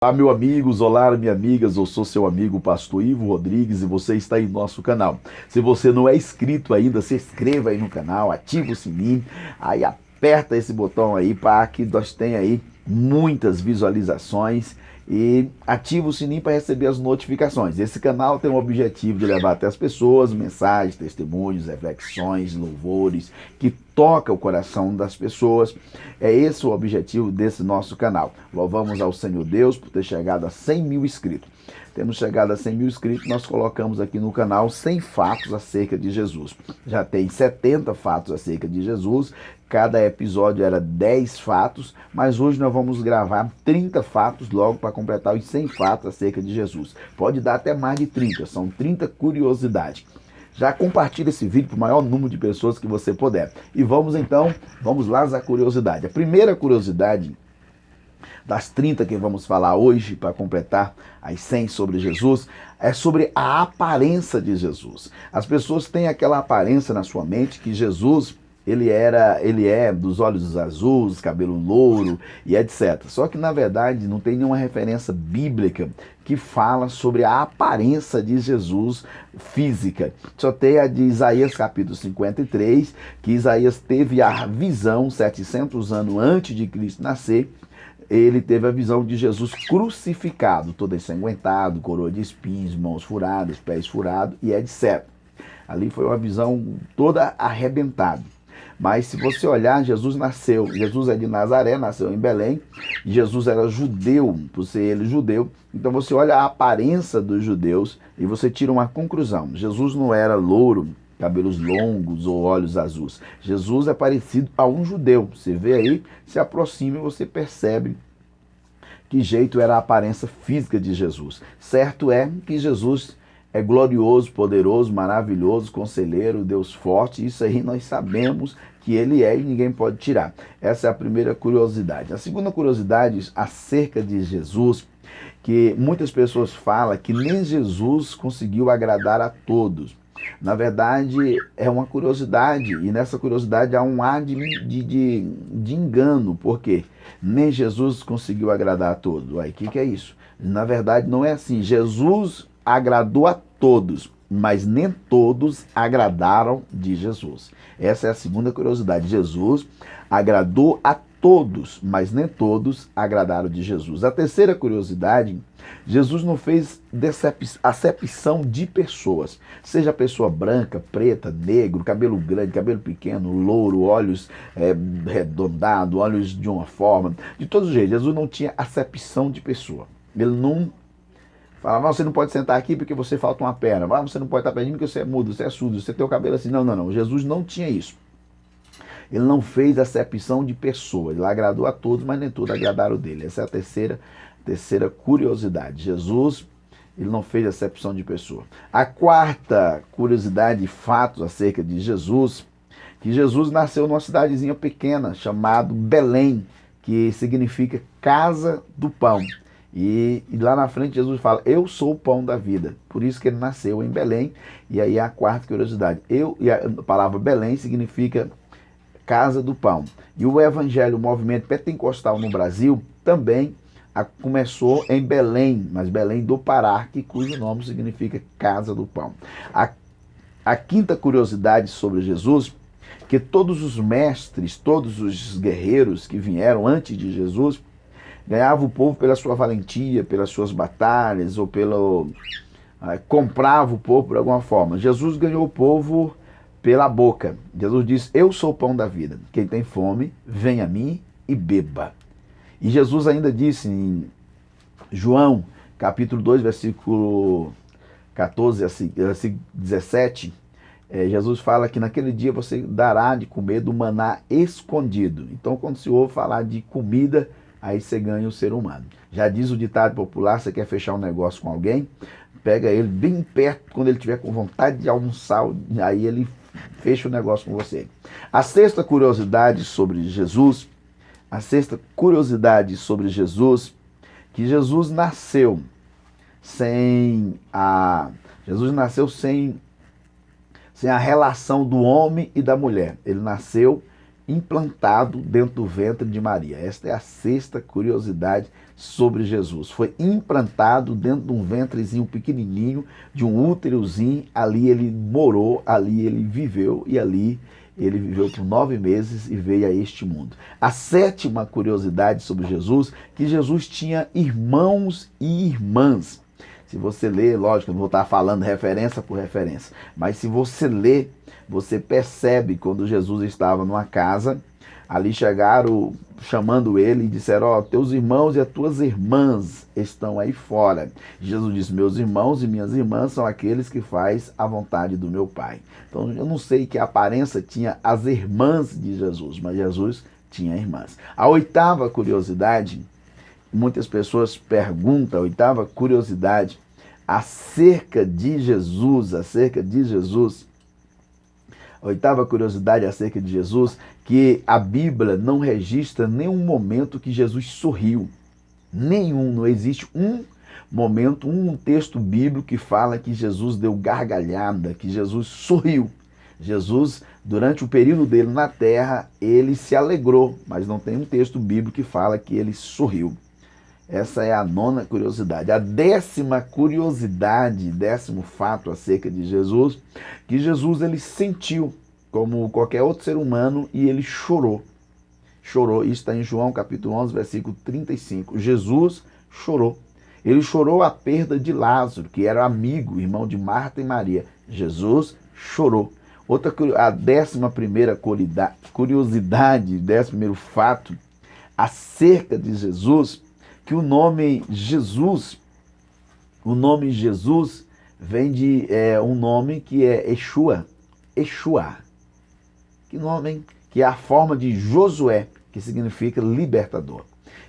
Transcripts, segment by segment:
Olá, meus amigos, olá, minhas amigas, eu sou seu amigo Pastor Ivo Rodrigues e você está em nosso canal. Se você não é inscrito ainda, se inscreva aí no canal, ativa o sininho, aí aperta esse botão aí para que nós tenha aí muitas visualizações e ativa o sininho para receber as notificações. Esse canal tem o objetivo de levar até as pessoas mensagens, testemunhos, reflexões, louvores que toca o coração das pessoas. É esse o objetivo desse nosso canal. Louvamos ao Senhor Deus por ter chegado a 100 mil inscritos. Temos chegado a 100 mil inscritos, nós colocamos aqui no canal 100 fatos acerca de Jesus. Já tem 70 fatos acerca de Jesus, cada episódio era 10 fatos, mas hoje nós vamos gravar 30 fatos logo para completar os 100 fatos acerca de Jesus. Pode dar até mais de 30, são 30 curiosidades. Já compartilhe esse vídeo para o maior número de pessoas que você puder. E vamos lá à curiosidade. A primeira curiosidade das 30 que vamos falar hoje, para completar as 100 sobre Jesus, é sobre a aparência de Jesus. As pessoas têm aquela aparência na sua mente que Jesus, ele é dos olhos azuis, cabelo louro e etc. Só que na verdade não tem nenhuma referência bíblica que fala sobre a aparência de Jesus física. Só tem a de Isaías capítulo 53, que Isaías teve a visão 700 anos antes de Cristo nascer. Ele teve a visão de Jesus crucificado, todo ensanguentado, coroa de espinhos, mãos furadas, pés furados e etc. Ali foi uma visão toda arrebentada. Mas se você olhar, Jesus é de Nazaré, nasceu em Belém, Jesus era judeu, por ser ele judeu, então você olha a aparência dos judeus e você tira uma conclusão. Jesus não era louro, cabelos longos ou olhos azuis. Jesus é parecido a um judeu. Você vê aí, se aproxima e você percebe que jeito era a aparência física de Jesus. Certo é que Jesus é glorioso, poderoso, maravilhoso, conselheiro, Deus forte. Isso aí nós sabemos que ele é e ninguém pode tirar. Essa é a primeira curiosidade. A segunda curiosidade acerca de Jesus, que muitas pessoas falam que nem Jesus conseguiu agradar a todos. Na verdade, é uma curiosidade, e nessa curiosidade há um ar de engano, porque nem Jesus conseguiu agradar a todos. Uai, o que é isso? Na verdade, não é assim. Jesus agradou a todos, mas nem todos agradaram de Jesus. Essa é a segunda curiosidade. Jesus agradou a todos, mas nem todos agradaram de Jesus. A terceira curiosidade, Jesus não fez acepção de pessoas, seja pessoa branca, preta, negro, cabelo grande, cabelo pequeno, louro, olhos arredondados, olhos de uma forma, de todos os jeitos. Jesus não tinha acepção de pessoa. Ele não falava, você não pode sentar aqui porque você falta uma perna, você não pode estar perto de mim porque você é mudo, você é surdo, você tem o cabelo assim. Não, não, não. Jesus não tinha isso. Ele não fez acepção de pessoa. Ele agradou a todos, mas nem todos agradaram dele. Essa é a terceira curiosidade. Jesus, ele não fez acepção de pessoa. A quarta curiosidade e fatos acerca de Jesus, que Jesus nasceu numa cidadezinha pequena chamada Belém, que significa casa do pão. E lá na frente Jesus fala, eu sou o pão da vida. Por isso que ele nasceu em Belém. E aí a quarta curiosidade. E a palavra Belém significa casa do pão. E o evangelho, o movimento pentecostal no Brasil também começou em Belém, mas Belém do Pará, cujo nome significa casa do pão. A quinta curiosidade sobre Jesus, que todos os mestres, todos os guerreiros que vieram antes de Jesus, ganhavam o povo pela sua valentia, pelas suas batalhas, ou comprava o povo por alguma forma. Jesus ganhou o povo pela boca. Jesus diz, eu sou o pão da vida. Quem tem fome, venha a mim e beba. E Jesus ainda disse em João, capítulo 2, versículo 14 a 17, Jesus fala que naquele dia você dará de comer do maná escondido. Então, quando se ouve falar de comida, aí você ganha o ser humano. Já diz o ditado popular, você quer fechar um negócio com alguém, pega ele bem perto, quando ele tiver com vontade de almoçar, aí ele fecha o negócio com você. A sexta curiosidade sobre Jesus, que Jesus nasceu sem a relação do homem e da mulher. Ele nasceu implantado dentro do ventre de Maria. Esta é a sexta curiosidade sobre Jesus. Foi implantado dentro de um ventrezinho pequenininho, de um úterozinho. Ali ele morou, ali ele viveu e ali ele viveu por 9 meses e veio a este mundo. A sétima curiosidade sobre Jesus, que Jesus tinha irmãos e irmãs. Se você ler, lógico, eu não vou estar falando referência por referência, mas se você ler, você percebe quando Jesus estava numa casa, ali chegaram chamando ele e disseram: ó, teus irmãos e as tuas irmãs estão aí fora. Jesus disse: meus irmãos e minhas irmãs são aqueles que fazem a vontade do meu Pai. Então eu não sei que aparência tinha as irmãs de Jesus, mas Jesus tinha irmãs. A oitava curiosidade, muitas pessoas perguntam, a oitava curiosidade acerca de Jesus, a oitava curiosidade acerca de Jesus, que a Bíblia não registra nenhum momento que Jesus sorriu. Nenhum, não existe um momento, um texto bíblico que fala que Jesus deu gargalhada, que Jesus sorriu. Jesus, durante o período dele na terra, ele se alegrou, mas não tem um texto bíblico que fala que ele sorriu. Essa é a nona curiosidade. A décima curiosidade, décimo fato acerca de Jesus, que Jesus ele sentiu como qualquer outro ser humano e ele chorou. Chorou, isso está em João capítulo 11, versículo 35. Jesus chorou. Ele chorou a perda de Lázaro, que era amigo, irmão de Marta e Maria. Jesus chorou. A 11ª curiosidade, 11º fato acerca de Jesus, que o nome Jesus vem de um nome que é Yeshua, que nome, que é a forma de Josué, que significa libertador.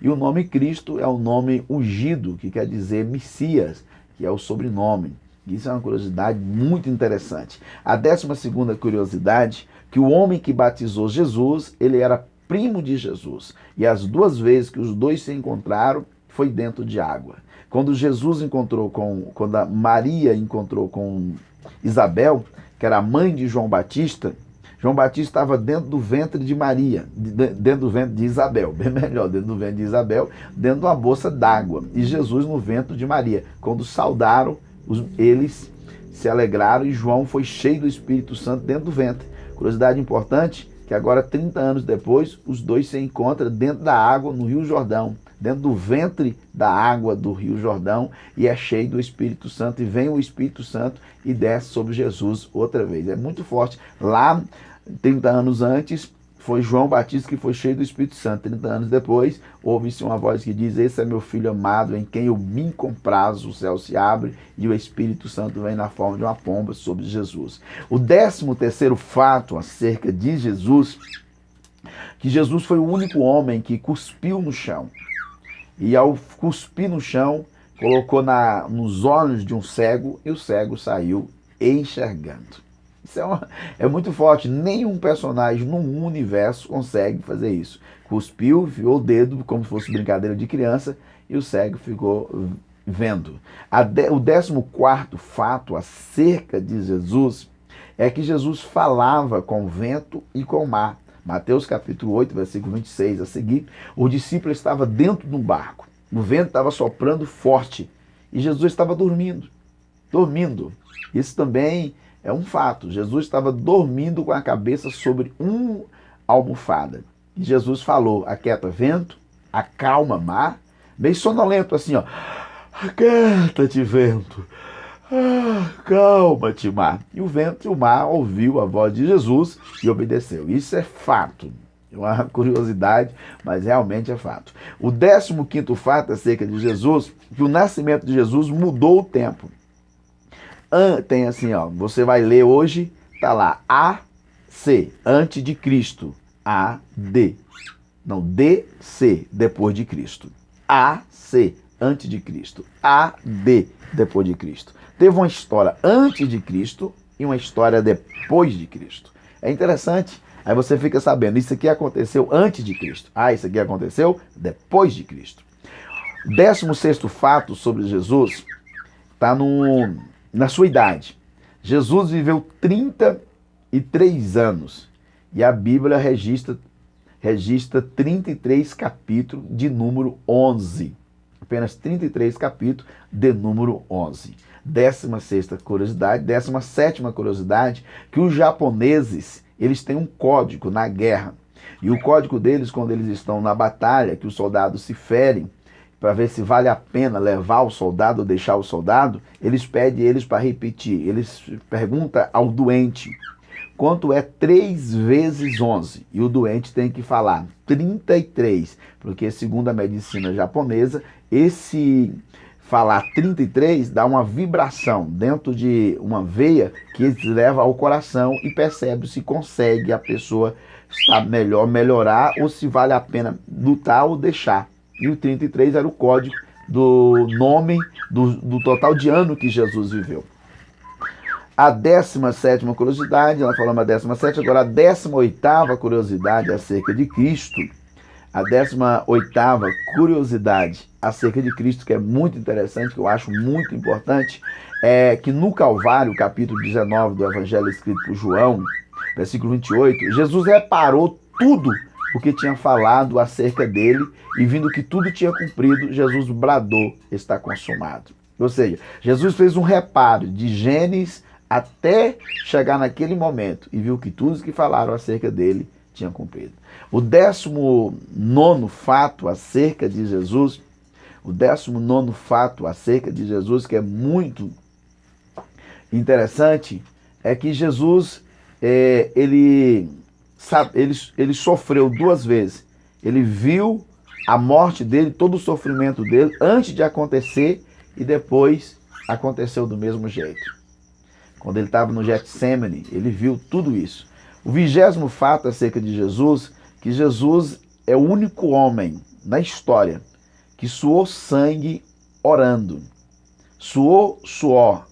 E o nome Cristo é o nome ungido, que quer dizer Messias, que é o sobrenome. Isso é uma curiosidade muito interessante. A 12ª curiosidade, que o homem que batizou Jesus, ele era primo de Jesus. E as 2 vezes que os dois se encontraram, foi dentro de água. Quando quando a Maria encontrou com Isabel, que era a mãe de João Batista estava dentro do ventre de Maria, dentro do ventre de Isabel, bem melhor, dentro do ventre de Isabel, dentro de uma bolsa d'água, e Jesus no ventre de Maria. Quando saudaram, eles se alegraram e João foi cheio do Espírito Santo dentro do ventre. Curiosidade importante, que agora, 30 anos depois, os dois se encontram dentro da água no Rio Jordão, dentro do ventre da água do Rio Jordão, e é cheio do Espírito Santo, e vem o Espírito Santo e desce sobre Jesus outra vez. É muito forte. Lá, 30 anos antes, foi João Batista que foi cheio do Espírito Santo. 30 anos depois, ouve-se uma voz que diz: esse é meu filho amado, em quem eu me comprazo. O céu se abre e o Espírito Santo vem na forma de uma pomba sobre Jesus. O 13º fato acerca de Jesus, que Jesus foi o único homem que cuspiu no chão. E ao cuspir no chão, colocou nos olhos de um cego, e o cego saiu enxergando. Isso é muito forte. Nenhum personagem no universo consegue fazer isso. Cuspiu, enfiou o dedo, como se fosse brincadeira de criança, e o cego ficou vendo. O 14º fato acerca de Jesus é que Jesus falava com o vento e com o mar. Mateus capítulo 8, versículo 26 a seguir, o discípulo estava dentro de um barco. O vento estava soprando forte e Jesus estava dormindo. Isso também é um fato. Jesus estava dormindo com a cabeça sobre uma almofada. E Jesus falou: aquieta vento, acalma mar, meio sonolento assim, ó. Aquieta-te vento, calma-te mar. E o vento e o mar ouviu a voz de Jesus e obedeceu. Isso é fato. É uma curiosidade, mas realmente é fato. O 15º fato acerca de Jesus, que o nascimento de Jesus mudou o tempo. Tem assim, ó, você vai ler hoje, tá lá, AC, antes de Cristo. AD. Não, DC, depois de Cristo. AC, antes de Cristo. AD, depois de Cristo. Teve uma história antes de Cristo e uma história depois de Cristo. É interessante. Aí você fica sabendo, isso aqui aconteceu antes de Cristo. Isso aqui aconteceu depois de Cristo. O 16º fato sobre Jesus está na sua idade. Jesus viveu 33 anos e a Bíblia registra 33 capítulos de número 11. Apenas 33 capítulos, de número 11. 16ª curiosidade, 17ª curiosidade, que os japoneses, eles têm um código na guerra. E o código deles, quando eles estão na batalha, que os soldados se ferem, para ver se vale a pena levar o soldado ou deixar o soldado, eles pedem eles para repetir. Eles perguntam ao doente quanto é 3 vezes 11. E o doente tem que falar 33, porque segundo a medicina japonesa, esse falar 33 dá uma vibração dentro de uma veia que leva ao coração e percebe se consegue a pessoa estar melhorar ou se vale a pena lutar ou deixar. E o 33 era o código do nome, do total de ano que Jesus viveu. A 17ª curiosidade, ela falou uma 17ª, agora a 18ª curiosidade acerca de Cristo. A 18ª curiosidade acerca de Cristo, que é muito interessante, que eu acho muito importante, é que no Calvário, capítulo 19 do Evangelho escrito por João, versículo 28, Jesus reparou tudo o que tinha falado acerca dele, e vindo que tudo tinha cumprido, Jesus bradou: está consumado. Ou seja, Jesus fez um reparo de Gênesis até chegar naquele momento e viu que tudo que falaram acerca dele tinha cumprido. O 19º fato acerca de Jesus, que é muito interessante, é que Jesus, ele sofreu 2 vezes. Ele viu a morte dele, todo o sofrimento dele, antes de acontecer, e depois aconteceu do mesmo jeito. Quando ele estava no Getsemane, ele viu tudo isso. O 20º fato acerca de Jesus, que Jesus é o único homem na história que suou sangue orando. Suou suor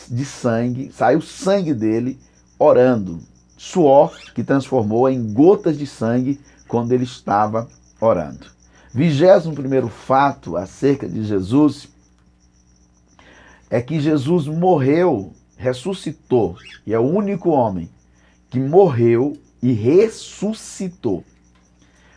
de sangue, saiu sangue dele orando. Suor que transformou em gotas de sangue quando ele estava orando. 21º fato acerca de Jesus é que Jesus morreu, ressuscitou, e é o único homem que morreu e ressuscitou.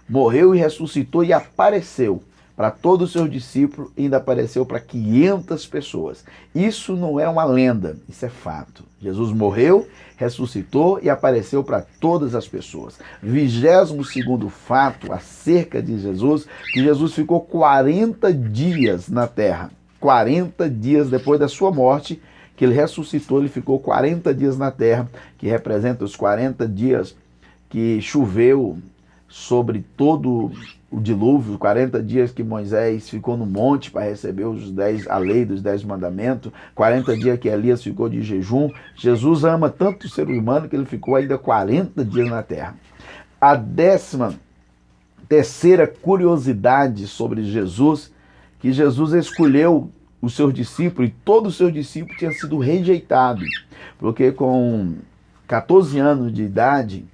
Morreu e ressuscitou e apareceu para todos os seus discípulos, e ainda apareceu para 500 pessoas. Isso não é uma lenda, isso é fato. Jesus morreu, ressuscitou e apareceu para todas as pessoas. 22º fato acerca de Jesus, que Jesus ficou 40 dias na terra. 40 dias depois da sua morte, que ele ressuscitou, ele ficou 40 dias na terra, que representa os 40 dias que choveu sobre todo o dilúvio, 40 dias que Moisés ficou no monte para receber a lei dos 10 mandamentos, 40 dias que Elias ficou de jejum. Jesus ama tanto o ser humano que ele ficou ainda 40 dias na terra. A 13ª curiosidade sobre Jesus, que Jesus escolheu os seus discípulos, e todos os seus discípulos tinham sido rejeitados, porque com 14 anos de idade,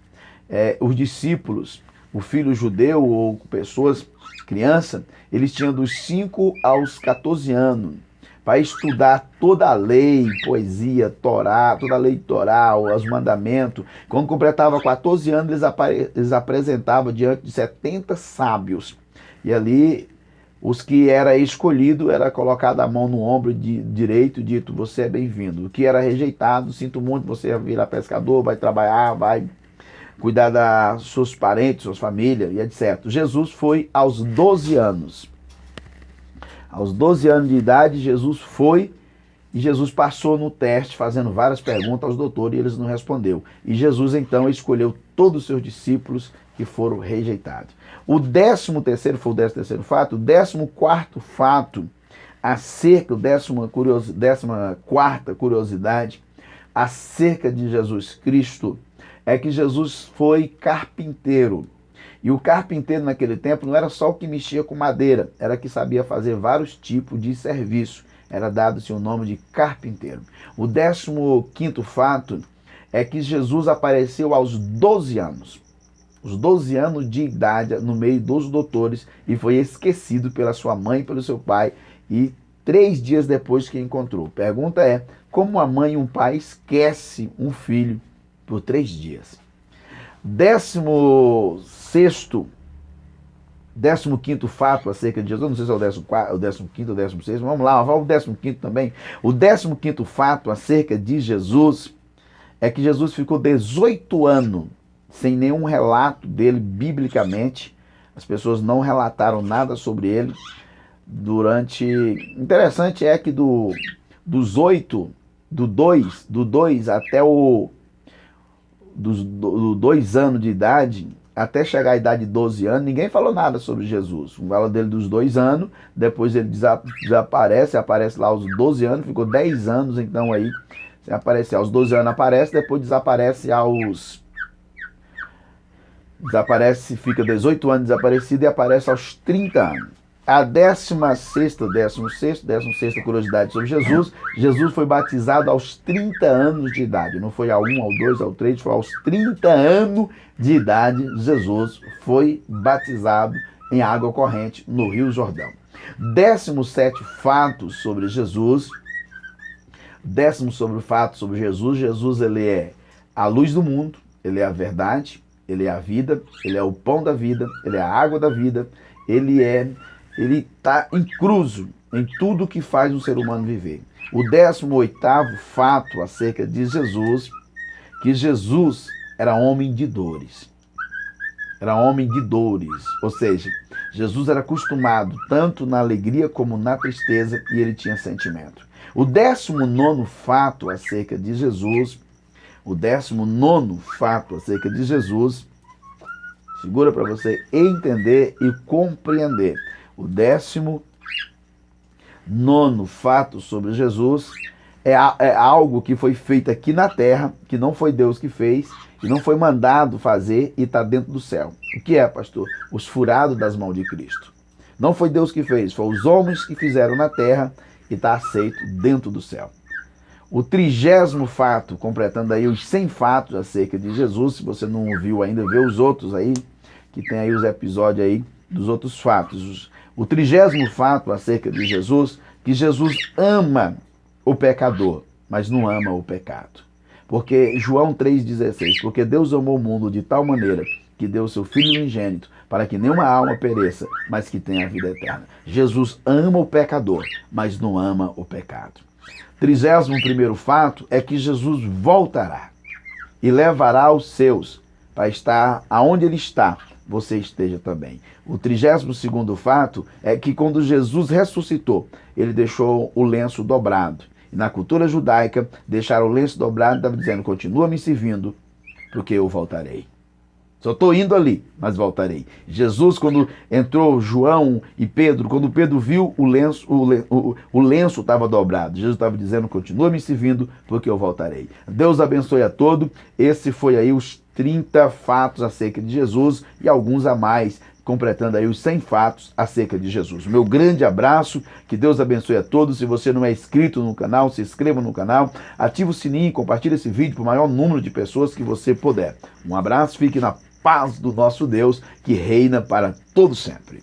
os discípulos, o filho judeu ou pessoas, criança, eles tinham dos 5 aos 14 anos para estudar toda a lei, poesia, Torá, toda a lei de Torá, os mandamentos. Quando completava 14 anos, eles apresentavam diante de 70 sábios. E ali, os que era escolhido, era colocado a mão no ombro direito e dito: você é bem-vindo. O que era rejeitado: sinto muito, você vai virar pescador, vai trabalhar, vai cuidar dos seus parentes, suas famílias e etc. Jesus foi aos 12 anos. Aos 12 anos de idade, Jesus foi, e Jesus passou no teste, fazendo várias perguntas aos doutores, e eles não responderam. E Jesus, então, escolheu todos os seus discípulos que foram rejeitados. O 13º foi o 13º fato. O 14º fato, acerca, 14ª curiosidade, acerca de Jesus Cristo, é que Jesus foi carpinteiro. E o carpinteiro naquele tempo não era só o que mexia com madeira, era que sabia fazer vários tipos de serviço. Era dado-se o nome de carpinteiro. O 15º fato é que Jesus apareceu aos 12 anos. Os 12 anos de idade no meio dos doutores, e foi esquecido pela sua mãe e pelo seu pai, e 3 dias depois que encontrou. Pergunta é: como a mãe e um pai esquece um filho por 3 dias? 16º 15º fato acerca de Jesus, não sei se é o 15º ou 16º, vamos lá, vamos ao 15º também. O 15º fato acerca de Jesus é que Jesus ficou 18 anos sem nenhum relato dele biblicamente. As pessoas não relataram nada sobre ele durante... Interessante é que dos 8, do 2 até dos 2 anos de idade, até chegar à idade de 12 anos, ninguém falou nada sobre Jesus. Fala dele dos 2 anos, depois ele desaparece, aparece lá aos 12 anos, ficou 10 anos então aí, sem aparecer. Aos 12 anos aparece, depois desaparece fica 18 anos desaparecido e aparece aos 30 anos. A 16ª curiosidade sobre Jesus, Jesus foi batizado aos 30 anos de idade, não foi ao 1, ao 2, ao 3, foi aos 30 anos de idade, Jesus foi batizado em água corrente no Rio Jordão. 17º fato sobre Jesus, Jesus ele é a luz do mundo, ele é a verdade, ele é a vida, ele é o pão da vida, ele é a água da vida, ele está incluso em tudo que faz um ser humano viver. O 18º fato acerca de Jesus, que Jesus era homem de dores. Era homem de dores, ou seja, Jesus era acostumado tanto na alegria como na tristeza e ele tinha sentimento. O 19º fato acerca de Jesus, segura para você entender e compreender. O 19º fato sobre Jesus é algo que foi feito aqui na terra, que não foi Deus que fez, que não foi mandado fazer e está dentro do céu. O que é, pastor? Os furados das mãos de Cristo. Não foi Deus que fez, foi os homens que fizeram na terra e está aceito dentro do céu. O 30º fato, completando aí os 100 fatos acerca de Jesus, se você não ouviu ainda, vê os outros aí, que tem aí os episódios aí dos outros fatos. O 30º fato acerca de Jesus, que Jesus ama o pecador, mas não ama o pecado. Porque João 3,16, porque Deus amou o mundo de tal maneira que deu o seu Filho unigênito para que nenhuma alma pereça, mas que tenha a vida eterna. Jesus ama o pecador, mas não ama o pecado. 31º fato é que Jesus voltará e levará os seus para estar aonde ele está, você esteja também. O 32º fato é que quando Jesus ressuscitou, ele deixou o lenço dobrado. E na cultura judaica, deixar o lenço dobrado estava dizendo, continua me servindo, porque eu voltarei. Só estou indo ali, mas voltarei. Jesus, quando entrou João e Pedro, quando Pedro viu o lenço estava dobrado. Jesus estava dizendo, continua me servindo, porque eu voltarei. Deus abençoe a todos. Esse foi aí os 30 fatos acerca de Jesus e alguns a mais, completando aí os 100 fatos acerca de Jesus. Meu grande abraço, que Deus abençoe a todos. Se você não é inscrito no canal, se inscreva no canal, ative o sininho e compartilhe esse vídeo para o maior número de pessoas que você puder. Um abraço, fique na paz do nosso Deus, que reina para todo sempre.